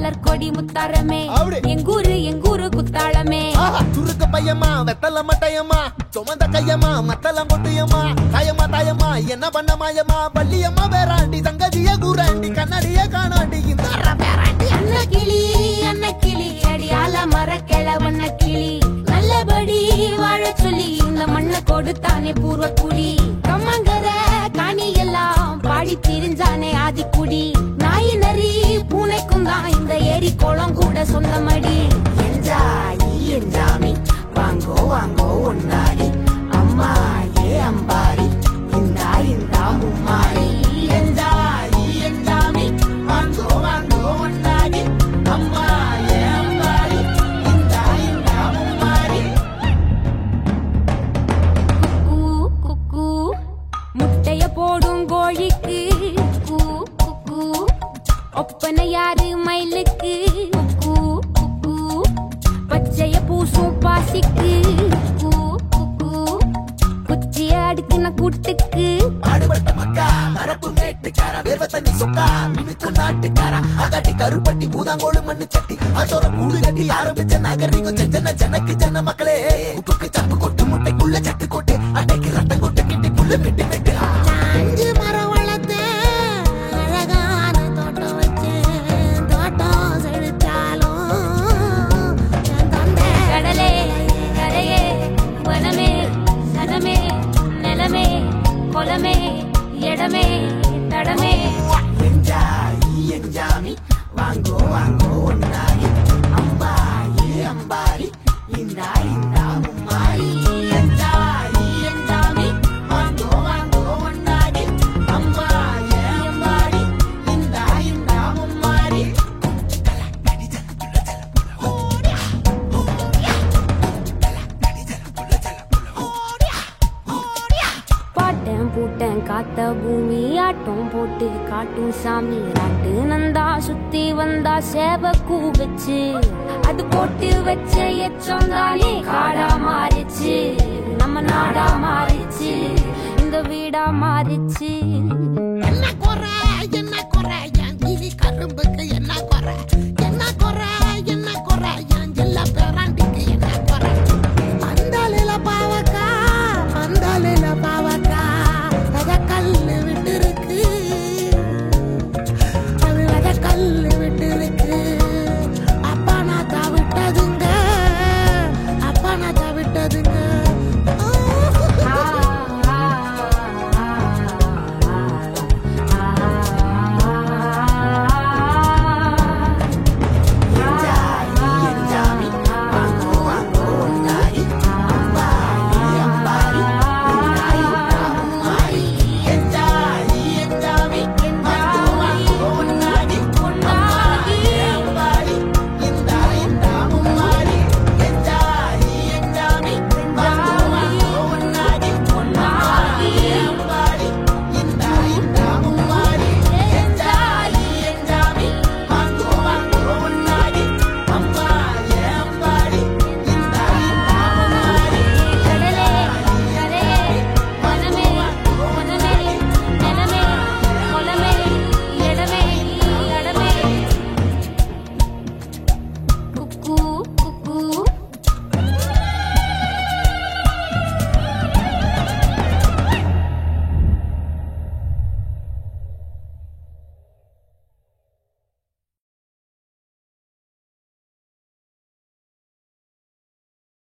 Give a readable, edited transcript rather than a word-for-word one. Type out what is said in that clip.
மலர் கொடி முத்தாரமே எங்கூரு குத்தாளமே சுருக்கு பையமா வெத்தல மட்டையம்மா சுமந்த கையம்மா மத்தலம் கொட்டியம்மா தாயம்மா தாயம்மா என்ன பண்ண மாயம்மா பள்ளியம்மா வேறாண்டி சங்கதிய கூறாண்டி கண்ணாடிய காணாண்டி இந்த அன்ன கிளி அடியால மர கிழவண்ண கிளி நல்லபடி வாழ சொல்லி இந்த மண்ணை கொடுத்தானே பூர்வ குடி கம்மங்கர காணி எல்லாம் பாடி திரிஞ்சானே ஆதிக்குடி நாய் நரி பூனைக்கும் தான் இந்த ஏரி குளம் கூட சொந்தமடி என்ஜாமி வாங்கோ வாங்கோ ஒன்னாடி அம்மா ஏ அம்பாரி இந்தா இந்தா மும்மாரி என்ஜாமி வாங்கோ வாங்கோ ஒன்னாடி அம்மா ஏ அம்பாரி இந்தா இந்தா மும்மாரி குக்கு முட்டைய போடும் கோழிக்கு குக்கு ஒப்பனை யாரு மயிலுக்கு குக்கு பச்சைய பூசும் பாசிக்கு குச்சிய அடுக்கின கூட்டுக்கு ஆடுபட்ட மக்கா மரப்பு மேட்டுக்கார வேர்வ தண்ணி சொக்கா மினுக்கு நாட்டுக்கார அகாட்டி கருப்பட்டி பூதாங்கோடு மண்ணு சட்டி அதோட கூடு கட்டி ஆரம்பிச்ச நாகரிகம் செஞ்சன ஜனக்கு ஜன மக்களே உப்புக்கு சப்பு கொட்டு முட்டைக்குள்ள சட்டு கொட்டு அட்டைக்கு ரத்தம் கொட்டு கிட்டி புல்லு வெட்டி வெட்டு அஞ்சு மரம் வளர்த்தேன் அழகான தோட்டம் வச்சேன் தோட்டம் செழித்தாலும் கடலே கரையே வனமே சனமே நிலமே கொலமே இடமே தடமே என்ஜாமி வாங்கோ வாங்கோ ஒன்னாரி அம்பா ஏ அம்பாரி இந்தா இந்தா மும்மாரி என்ஜாமி வாங்கோ வாங்கோ ஒன்னாரி அம்பா ஏ அம்பாரி இந்தா இந்தா மும்மாரி பாட்டன் பூட்டன் காத்த பூமி ஆட்டம் போட்டு காட்டும் சாமி ராட்டு நந்தா சுத்தி வந்தா சேவ கூ வச்சு அது போட்டு வச்ச எச்சம் தானே காடா மாறிச்சு நம்ம நாடா மாறிச்சு இந்த வீடா மாறிச்சு